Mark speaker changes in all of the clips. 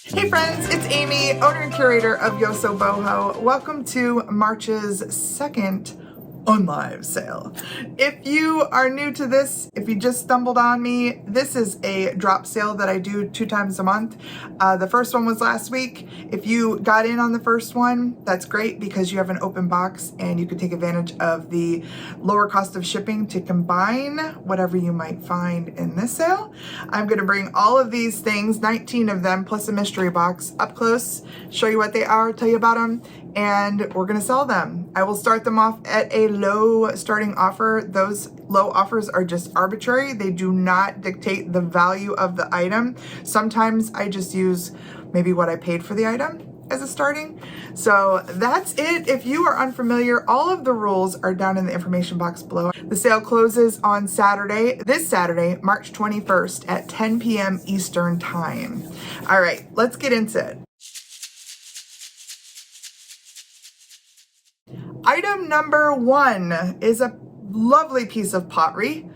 Speaker 1: Hey friends, it's Amy, owner and curator of Yoso Boho. Welcome to March's second Unlive sale. If you are new to this, if you just stumbled on me, this is a drop sale that I do 2 times a month. The first one was last week. If you got in on the first one, that's great because you have an open box and you can take advantage of the lower cost of shipping to combine whatever you might find in this sale. I'm going to bring all of these things, 19 of them, plus a mystery box, up close, show you what they are, tell you about them, and we're going to sell them. I will start them off at a low starting offer. Those low offers are just arbitrary. They do not dictate the value of the item. Sometimes I just use maybe what I paid for the item as a starting. So that's it. If you are unfamiliar, all of the rules are down in the information box below. The sale closes on Saturday, this Saturday, March 21st at 10 p.m. Eastern time. All right, let's get into it. Item number 1 is a lovely piece of pottery.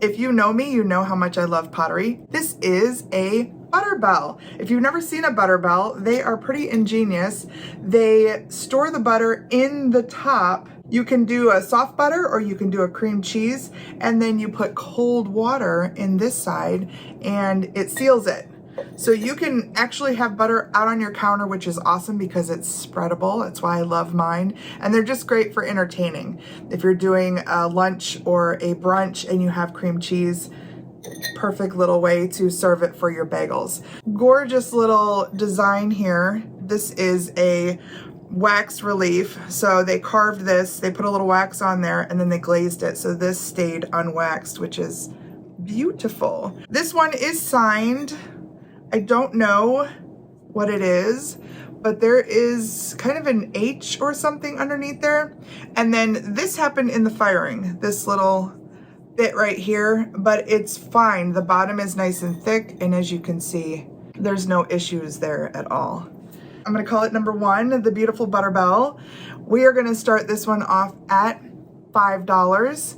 Speaker 1: If you know me, you know how much I love pottery. This is a butter bell. If you've never seen a butter bell, they are pretty ingenious. They store the butter in the top. You can do a soft butter or you can do a cream cheese, and then you put cold water in this side and it seals it. So you can actually have butter out on your counter, which is awesome because it's spreadable. That's why I love mine. And they're just great for entertaining. If you're doing a lunch or a brunch and you have cream cheese, perfect little way to serve it for your bagels. Gorgeous little design here. This is a wax relief. So they carved this, they put a little wax on there, and then they glazed it. So this stayed unwaxed, which is beautiful. This one is signed. I don't know what it is, but there is kind of an H or something underneath there. And then this happened in the firing, this little bit right here, but it's fine. The bottom is nice and thick, and as you can see, there's no issues there at all. I'm gonna call it number 1, the beautiful butter bell. We are gonna start this one off at $5,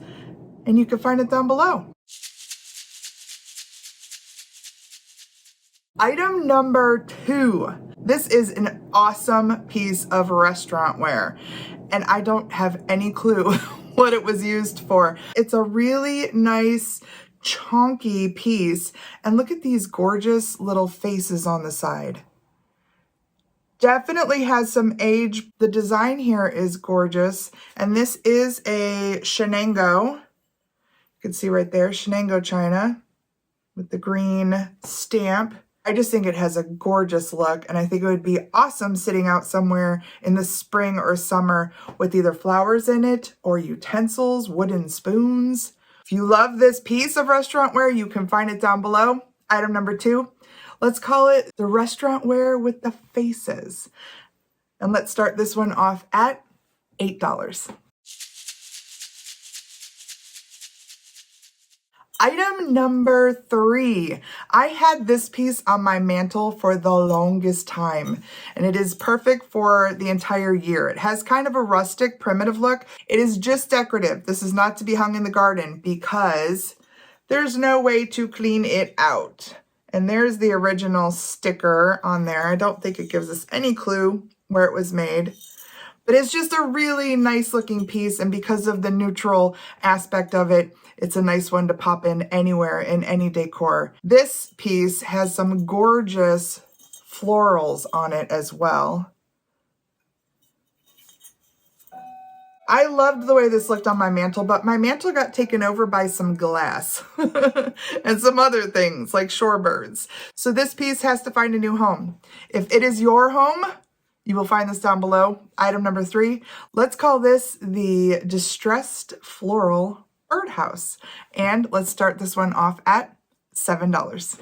Speaker 1: and you can find it down below. Item number 2. This is an awesome piece of restaurant ware, and I don't have any clue what it was used for. It's a really nice, chunky piece, and look at these gorgeous little faces on the side. Definitely has some age. The design here is gorgeous, and this is a Shenango. You can see right there, Shenango china with the green stamp. I just think it has a gorgeous look, and I think it would be awesome sitting out somewhere in the spring or summer with either flowers in it or utensils, wooden spoons. If you love this piece of restaurant ware, you can find it down below. Item number 2, let's call it the restaurant ware with the faces. And let's start this one off at $8. Item number 3. I had this piece on my mantle for the longest time, and it is perfect for the entire year. It has kind of a rustic, primitive look. It is just decorative. This is not to be hung in the garden because there's no way to clean it out. And there's the original sticker on there. I don't think it gives us any clue where it was made. But it's just a really nice looking piece, and because of the neutral aspect of it, it's a nice one to pop in anywhere in any decor. This piece has some gorgeous florals on it as well. I loved the way this looked on my mantle, but my mantle got taken over by some glass and some other things like shorebirds. So this piece has to find a new home. If it is your home, you will find this down below. Item number 3, let's call this the Distressed Floral Birdhouse. And let's start this one off at $7.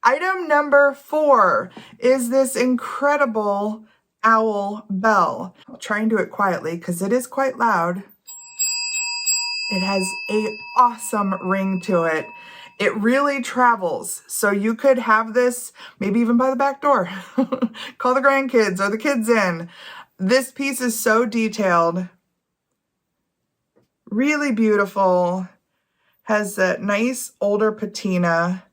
Speaker 1: Item number 4 is this incredible owl bell. I'll try and do it quietly because it is quite loud. It has an awesome ring to it. It really travels. So you could have this maybe even by the back door. Call the grandkids or the kids in. This piece is so detailed. Really beautiful. Has that nice older patina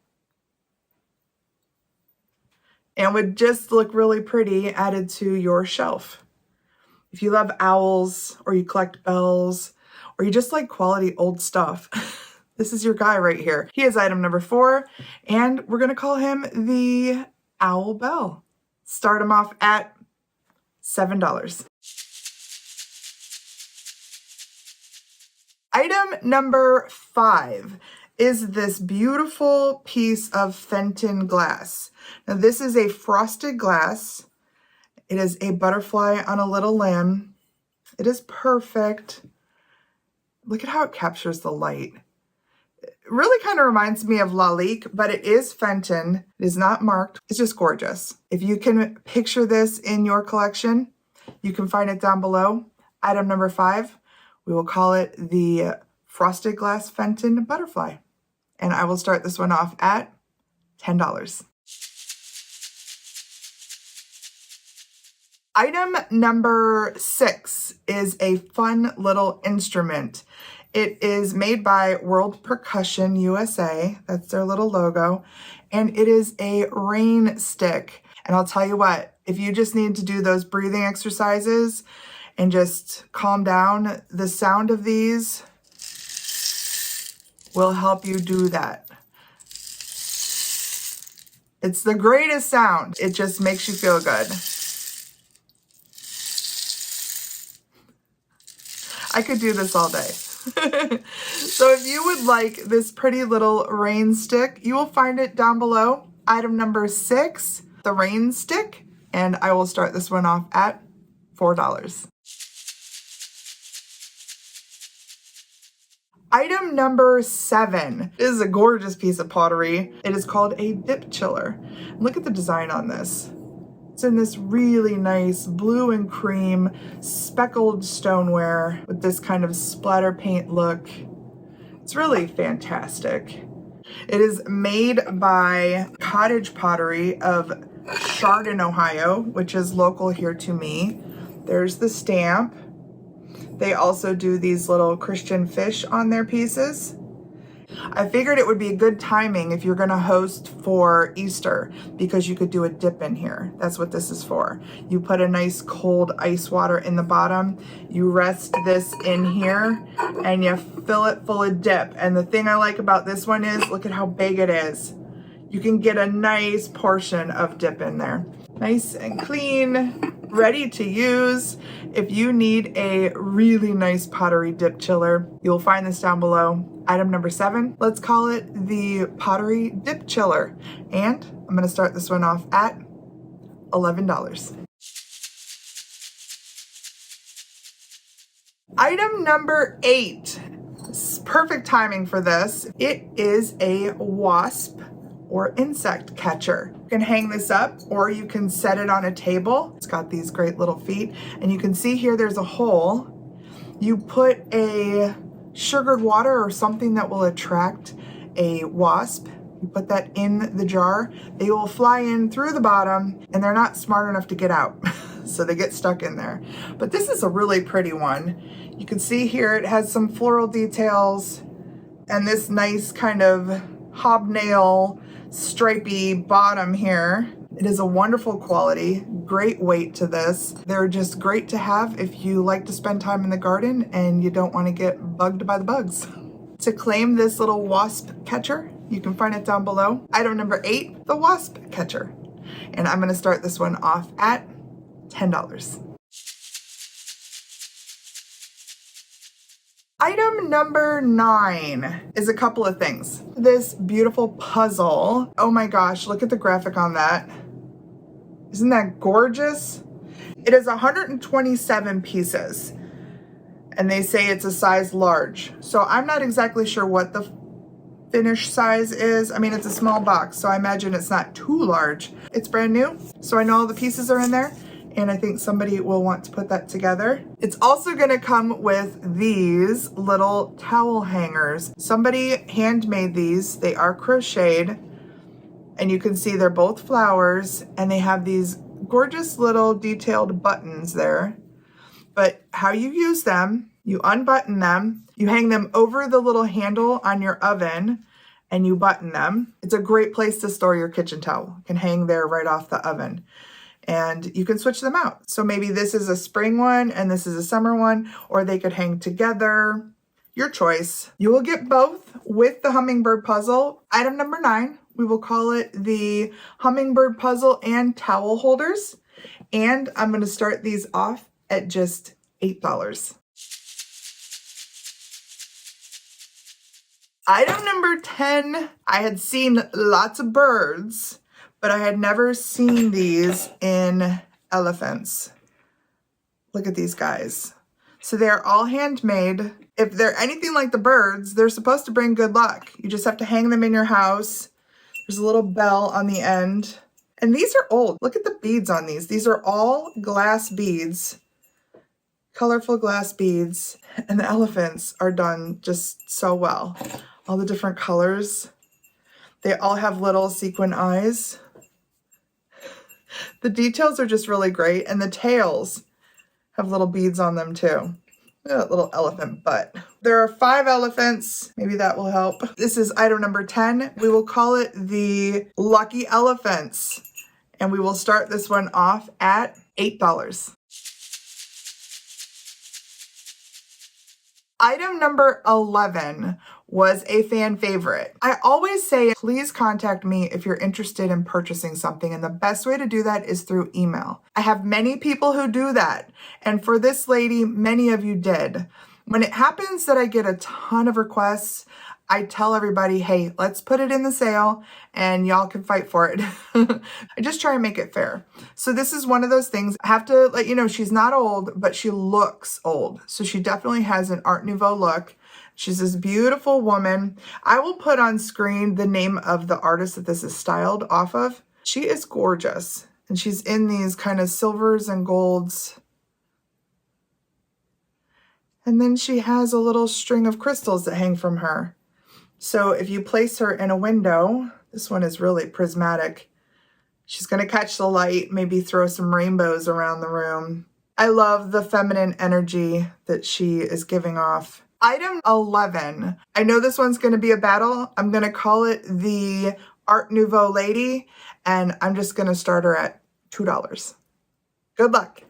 Speaker 1: and would just look really pretty added to your shelf. If you love owls or you collect bells or you just like quality old stuff, this is your guy right here. He is item number 4 and we're gonna call him the Owl Bell. Start him off at $7. Item number 5 is this beautiful piece of Fenton glass. Now this is a frosted glass. It is a butterfly on a little limb. It is perfect. Look at how it captures the light. It really kind of reminds me of Lalique, but it is Fenton. It is not marked. It's just gorgeous. If you can picture this in your collection, you can find it down below. Item number 5. We will call it the Frosted Glass Fenton Butterfly. And I will start this one off at $10. Item number 6 is a fun little instrument. It is made by World Percussion USA. That's their little logo. And it is a rain stick. And I'll tell you what, if you just need to do those breathing exercises and just calm down, the sound of these will help you do that. It's the greatest sound. It just makes you feel good. I could do this all day. So if you would like this pretty little rain stick, you will find it down below. Item number 6, the rain stick. And I will start this one off at $4. Item number 7 is a gorgeous piece of pottery. It is called a dip chiller. Look at the design on this. It's in this really nice blue and cream speckled stoneware with this kind of splatter paint look. It's really fantastic. It is made by Cottage Pottery of Chardon, Ohio, which is local here to me. There's the stamp. They also do these little Christian fish on their pieces. I figured it would be good timing if you're gonna host for Easter because you could do a dip in here. That's what this is for. You put a nice cold ice water in the bottom, you rest this in here, and you fill it full of dip. And the thing I like about this one is, look at how big it is. You can get a nice portion of dip in there. Nice and clean, ready to use. If you need a really nice pottery dip chiller, you'll find this down below. Item number 7, let's call it the pottery dip chiller. And I'm gonna start this one off at $11. Item number 8, perfect timing for this. It is a wasp or insect catcher. You can hang this up or you can set it on a table. It's got these great little feet and you can see here there's a hole. You put a sugared water or something that will attract a wasp. You put that in the jar. They will fly in through the bottom and they're not smart enough to get out. So they get stuck in there. But this is a really pretty one. You can see here it has some floral details and this nice kind of hobnail stripy bottom here. It is a wonderful quality, great weight to this. They're just great to have if you like to spend time in the garden and you don't want to get bugged by the bugs. To claim this little wasp catcher, you can find it down below. Item number 8, the wasp catcher. And I'm going to start this one off at $10. Item number 9 is a couple of things. This beautiful puzzle. Oh my gosh, look at the graphic on that. Isn't that gorgeous? It is 127 pieces and they say it's a size large. So I'm not exactly sure what the finished size is. I mean, it's a small box, so I imagine it's not too large. It's brand new, so I know all the pieces are in there. And I think somebody will want to put that together. It's also gonna come with these little towel hangers. Somebody handmade these. They are crocheted. And you can see they're both flowers and they have these gorgeous little detailed buttons there. But how you use them You unbutton them, you hang them over the little handle on your oven, and you button them. It's a great place to store your kitchen towel. You can hang there right off the oven. And you can switch them out. So maybe this is a spring one and this is a summer one, or they could hang together. Your choice. You will get both with the hummingbird puzzle. Item number 9, we will call it the hummingbird puzzle and towel holders. And I'm going to start these off at just $8. Item number 10, I had seen lots of birds, but I had never seen these in elephants. Look at these guys. So they're all handmade. If they're anything like the birds, they're supposed to bring good luck. You just have to hang them in your house. There's a little bell on the end. And these are old. Look at the beads on these. These are all glass beads, colorful glass beads. And the elephants are done just so well. All the different colors. They all have little sequin eyes. The details are just really great. And the tails have little beads on them too. A little elephant butt. There are 5 elephants. Maybe that will help. This is item number 10. We will call it the Lucky Elephants. And we will start this one off at $8. Item number 11 was a fan favorite. I always say, please contact me if you're interested in purchasing something. And the best way to do that is through email. I have many people who do that. And for this lady, many of you did. When it happens that I get a ton of requests, I tell everybody, hey, let's put it in the sale and y'all can fight for it. I just try and make it fair. So this is one of those things. I have to let you know, she's not old, but she looks old. So she definitely has an Art Nouveau look. She's this beautiful woman. I will put on screen the name of the artist that this is styled off of. She is gorgeous. And she's in these kind of silvers and golds. And then she has a little string of crystals that hang from her. So if you place her in a window, this one is really prismatic. She's going to catch the light, maybe throw some rainbows around the room. I love the feminine energy that she is giving off. Item 11. I know this one's going to be a battle. I'm going to call it the Art Nouveau lady, and I'm just going to start her at $2. Good luck.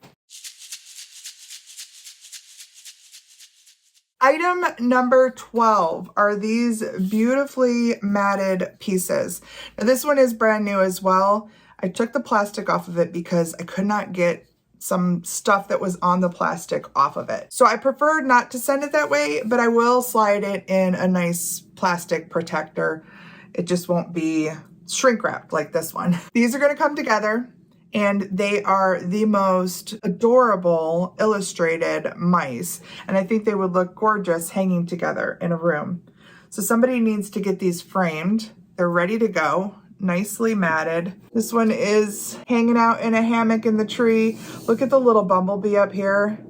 Speaker 1: Item number 12 are these beautifully matted pieces. Now this one is brand new as well. I took the plastic off of it because I could not get some stuff that was on the plastic off of it. So I preferred not to send it that way, but I will slide it in a nice plastic protector. It just won't be shrink wrapped like this one. These are gonna come together. And they are the most adorable illustrated mice. And I think they would look gorgeous hanging together in a room. So somebody needs to get these framed. They're ready to go, nicely matted. This one is hanging out in a hammock in the tree. Look at the little bumblebee up here.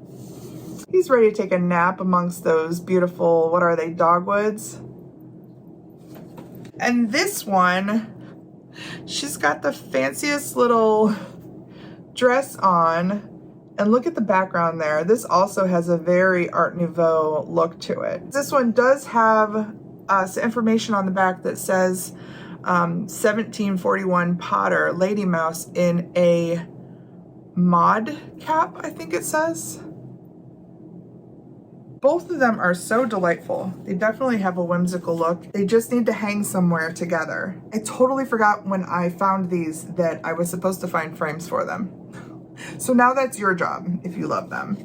Speaker 1: He's ready to take a nap amongst those beautiful, what are they, dogwoods? And this one, she's got the fanciest little dress on, and look at the background there. This also has a very Art Nouveau look to it. This one does have some information on the back that says 1741 Potter Lady Mouse in a mod cap, I think it says. Both of them are so delightful. They definitely have a whimsical look. They just need to hang somewhere together. I totally forgot when I found these that I was supposed to find frames for them. So now that's your job if you love them.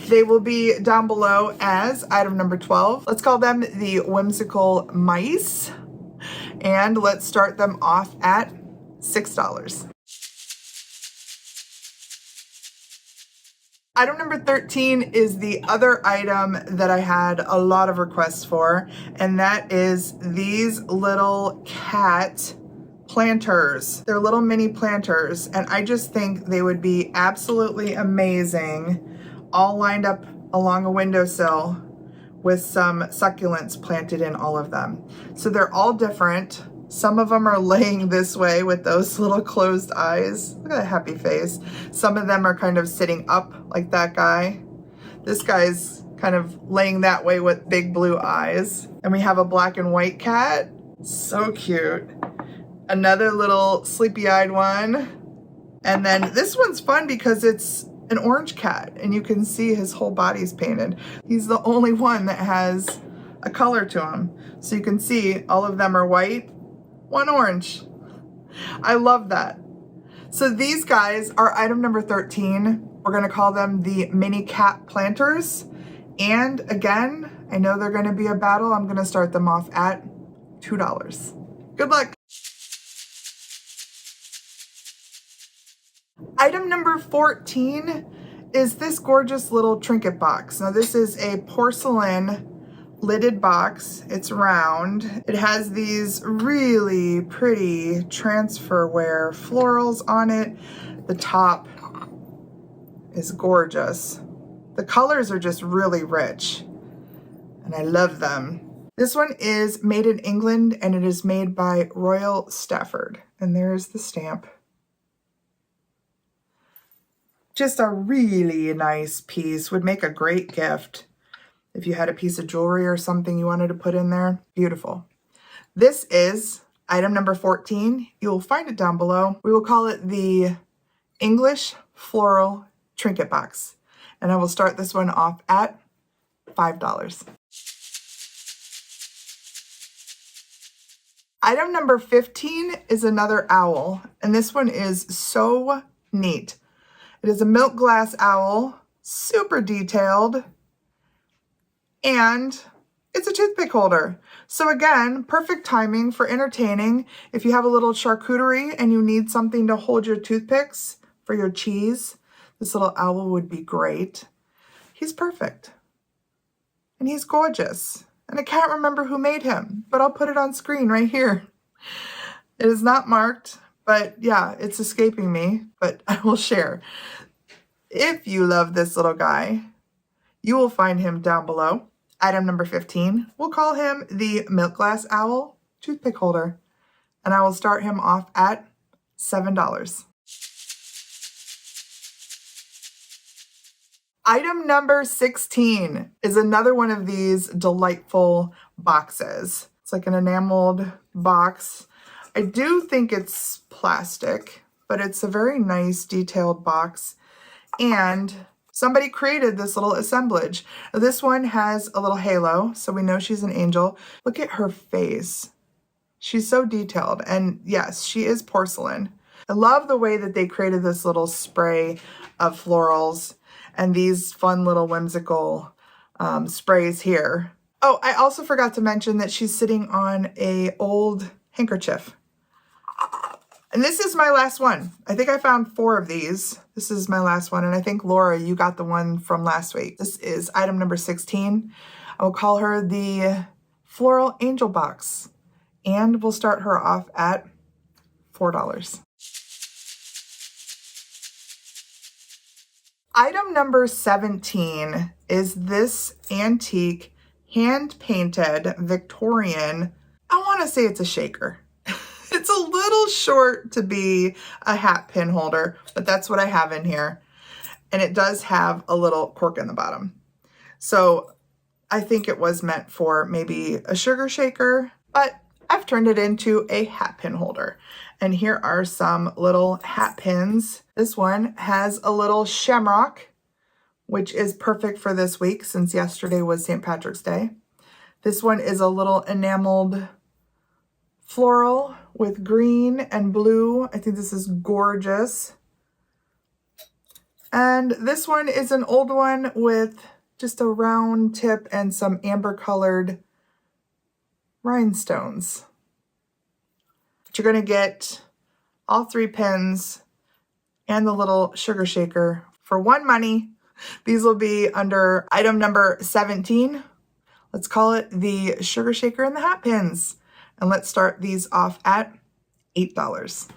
Speaker 1: They will be down below as item number 12. Let's call them the whimsical mice. And let's start them off at $6. Item number 13 is the other item that I had a lot of requests for, and that is these little cat planters. They're little mini planters, and I just think they would be absolutely amazing, all lined up along a windowsill with some succulents planted in all of them. So they're all different. Some of them are laying this way with those little closed eyes. Look at that happy face. Some of them are kind of sitting up like that guy. This guy's kind of laying that way with big blue eyes. And we have a black and white cat. So cute. Another little sleepy-eyed one. And then this one's fun because it's an orange cat and you can see his whole body's painted. He's the only one that has a color to him. So you can see all of them are white, one orange. I love that. So these guys are item number 13. We're gonna call them the mini cat planters. And again, I know they're gonna be a battle. I'm gonna start them off at $2. Good luck. Item number 14 is this gorgeous little trinket box. Now this is a porcelain lidded box. It's round. It has these really pretty transferware florals on it. The top is gorgeous. The colors are just really rich and I love them. This one is made in England and it is made by Royal Stafford. And there's the stamp. Just a really nice piece. Would make a great gift if you had a piece of jewelry or something you wanted to put in there. Beautiful. This is item number 14. You will find it down below. We will call it the English Floral Trinket Box. And I will start this one off at $5. Item number 15 is another owl. And this one is so neat. It is a milk glass owl, super detailed, and it's a toothpick holder. So again, perfect timing for entertaining. If you have a little charcuterie and you need something to hold your toothpicks for your cheese, this little owl would be great. He's perfect, and he's gorgeous. And I can't remember who made him, but I'll put it on screen right here. It is not marked. But yeah, it's escaping me, but I will share. If you love this little guy, you will find him down below. Item number 15, we'll call him the Milk Glass Owl Toothpick Holder. And I will start him off at $7. Item number 16 is another one of these delightful boxes. It's like an enameled box. I do think it's plastic, but it's a very nice detailed box. And somebody created this little assemblage. This one has a little halo, so we know she's an angel. Look at her face. She's so detailed. And yes, she is porcelain. I love the way that they created this little spray of florals and these fun little whimsical sprays here. Oh, I also forgot to mention that she's sitting on an old handkerchief. And this is my last one. I think I found 4 of these. This is my last one. And I think, Laura, you got the one from last week. This is item number 16. I will call her the Floral Angel Box. And we'll start her off at $4. Item number 17 is this antique hand-painted Victorian, I want to say it's a shaker. It's a little short to be a hat pin holder, but that's what I have in here. And it does have a little cork in the bottom. So I think it was meant for maybe a sugar shaker, but I've turned it into a hat pin holder. And here are some little hat pins. This one has a little shamrock, which is perfect for this week since yesterday was St. Patrick's Day. This one is a little enameled floral with green and blue. I think this is gorgeous. And this one is an old one with just a round tip and some amber colored rhinestones. But you're going to get all 3 pins and the little sugar shaker for one money. These will be under item number 17. Let's call it the sugar shaker and the hat pins. And let's start these off at $8.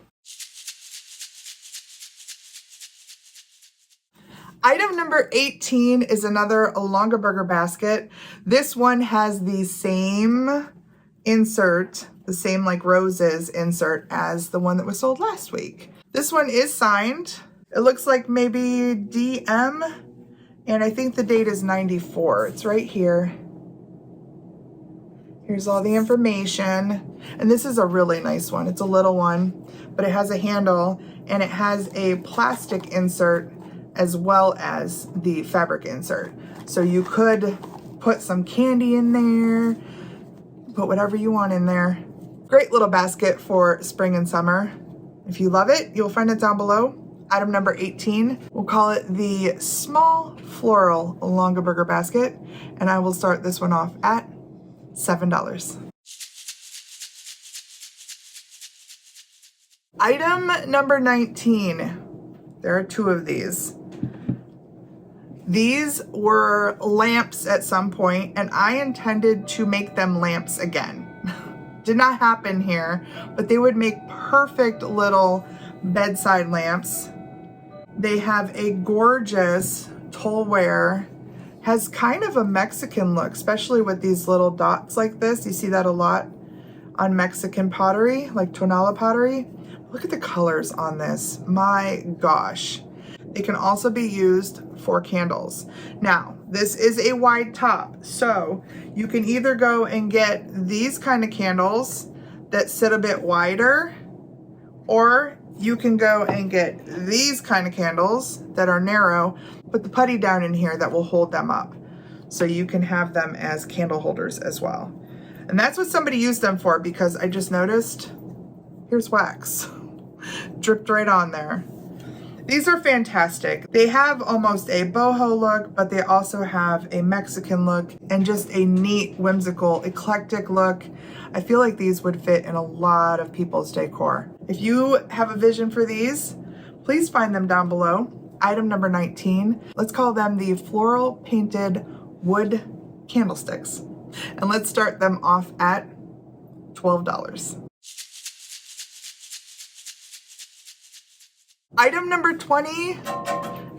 Speaker 1: Item number 18 is another Longaberger basket. This one has the same insert, the same like roses insert as the one that was sold last week. This one is signed. It looks like maybe DM And I think the date is 94. It's right here. Here's all the information. And this is a really nice one. It's a little one, but it has a handle and it has a plastic insert as well as the fabric insert. So you could put some candy in there, put whatever you want in there. Great little basket for spring and summer. If you love it, you'll find it down below. Item number 18, we'll call it the small floral Longaberger basket. And I will start this one off at $7. Item number 19, there are two of these. These were lamps at some point, and I intended to make them lamps again. Did not happen here, but they would make perfect little bedside lamps. They have a gorgeous tollware, has kind of a Mexican look, especially with these little dots like this. You see that a lot on Mexican pottery, like tonala pottery. Look at the colors on this, my gosh. It can also be used for candles. Now, this is a wide top, so you can either go and get these kind of candles that sit a bit wider, or you can go and get these kind of candles that are narrow, put the putty down in here that will hold them up. So you can have them as candle holders as well. And that's what somebody used them for, because I just noticed, here's wax, dripped right on there. These are fantastic. They have almost a boho look, but they also have a Mexican look and just a neat, whimsical, eclectic look. I feel like these would fit in a lot of people's decor. If you have a vision for these, please find them down below. Item number 19, let's call them the floral painted wood candlesticks. And let's start them off at $12. Item number 20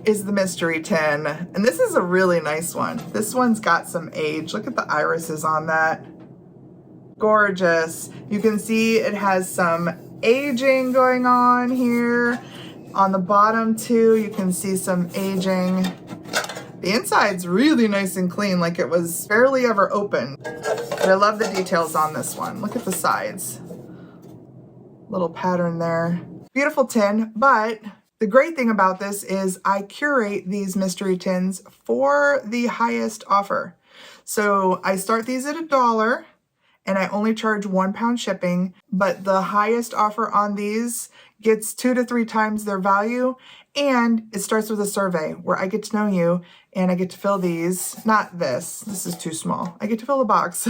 Speaker 1: is the mystery tin. And this is a really nice one. This one's got some age. Look at the irises on that. Gorgeous. You can see it has some aging going on here. On the bottom too, you can see some aging. The inside's really nice and clean, like it was barely ever opened. But I love the details on this one. Look at the sides. Little pattern there. Beautiful tin, but the great thing about this is I curate these mystery tins for the highest offer. So I start these at $1 and I only charge £1 shipping, but the highest offer on these gets 2 to 3 times their value. And it starts with a survey where I get to know you and I get to fill these, not this is too small. I get to fill a box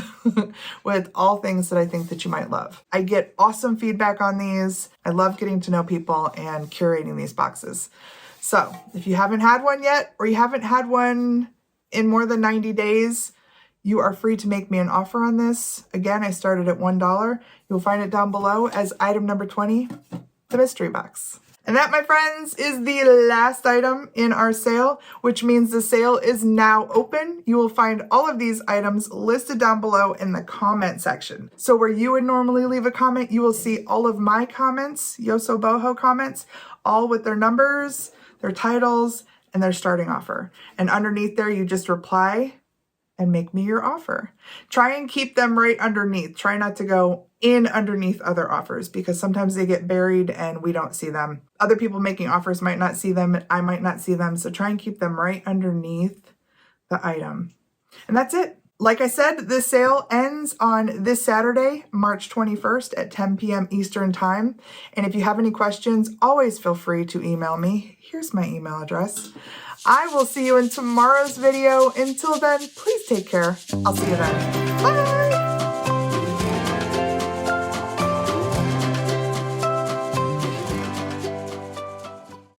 Speaker 1: with all things that I think that you might love. I get awesome feedback on these. I love getting to know people and curating these boxes. So if you haven't had one yet, or you haven't had one in more than 90 days, you are free to make me an offer on this. Again, I started at $1. You'll find it down below as item number 20, the mystery box. And that, my friends, is the last item in our sale, which means the sale is now open. You will find all of these items listed down below in the comment section. So where you would normally leave a comment, you will see all of my comments, Yoso Boho comments, all with their numbers, their titles, and their starting offer. And underneath there, you just reply and make me your offer. Try and keep them right underneath. Try not to go in underneath other offers, because sometimes they get buried and we don't see them. Other people making offers might not see them, and I might not see them. So try and keep them right underneath the item. And that's it. Like I said, this sale ends on this Saturday, March 21st at 10 p.m. Eastern Time. And if you have any questions, always feel free to email me. Here's my email address. I will see you in tomorrow's video. Until then, please take care. I'll see you then. Bye!